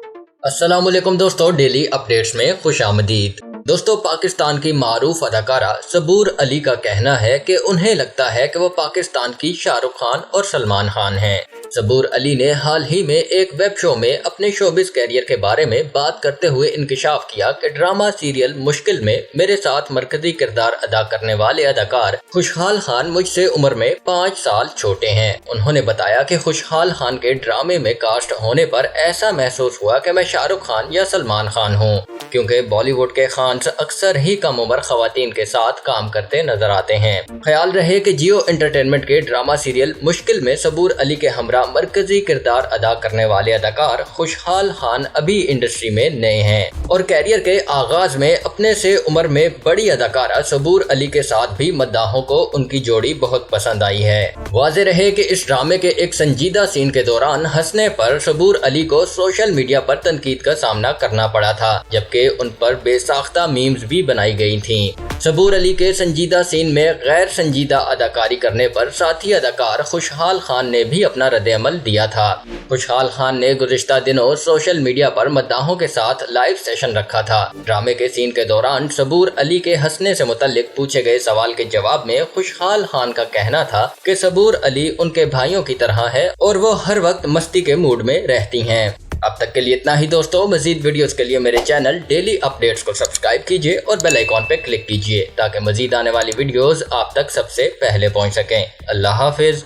अस्सलाम वालेकुम दोस्तों, डेली अपडेट्स में खुश आमदीद। दोस्तों, पाकिस्तान की मारूफ अदाकारा सबूर अली का कहना है कि उन्हें लगता है कि वो पाकिस्तान की शाहरुख खान और सलमान खान हैं। सबूर अली ने हाल ही में एक वेब शो में अपने शोबिस कैरियर के बारे में बात करते हुए इंकिशाफ किया कि ड्रामा सीरियल मुश्किल में मेरे साथ मरकजी किरदार अदा करने वाले अदाकार खुशहाल खान मुझसे उम्र में 5 साल छोटे हैं। उन्होंने बताया कि खुशहाल खान के ड्रामे में कास्ट होने पर ऐसा महसूस हुआ कि मैं शाहरुख खान या सलमान खान हूँ, क्योंकि बॉलीवुड के खान्स अक्सर ही कम उम्र खवातीन के साथ काम करते नजर आते हैं। ख्याल रहे कि जियो एंटरटेनमेंट के ड्रामा सीरियल मुश्किल में सबूर अली के हमरा मरकजी किरदार अदा करने वाले अदाकार खुशहाल खान अभी इंडस्ट्री में नए हैं और कैरियर के आगाज में अपने से उम्र में बड़ी अदाकारा सबूर अली के साथ भी मद्दाहों को उनकी जोड़ी बहुत पसंद आई है। वाज़ेह रहे कि इस ड्रामे के एक संजीदा सीन के दौरान हंसने पर सबूर अली को सोशल मीडिया पर तनकीद का सामना करना पड़ा था, जबकि उन पर बेसाख्ता मीम्स भी बनाई गई थीं। सबूर अली के संजीदा सीन में गैर संजीदा अदाकारी करने पर साथी अदाकार खुशहाल खान ने भी अपना रद्द-ए-अमल दिया था। खुशहाल खान ने गुज़िश्ता दिनों सोशल मीडिया पर मद्दाहों के साथ लाइव सेशन रखा था। ड्रामे के सीन के दौरान सबूर अली के हंसने से मुतल्लिक पूछे गए सवाल के जवाब में खुशहाल खान का कहना था कि सबूर अली उनके भाइयों की तरह है और वो हर वक्त मस्ती के मूड में रहती हैं। अब तक के लिए इतना ही दोस्तों। मजीद वीडियोस के लिए मेरे चैनल डेली अपडेट्स को सब्सक्राइब कीजिए और बेल आइकॉन पे क्लिक कीजिए ताकि मजीद आने वाली वीडियोस आप तक सबसे पहले पहुंच सकें। अल्लाह हाफिज।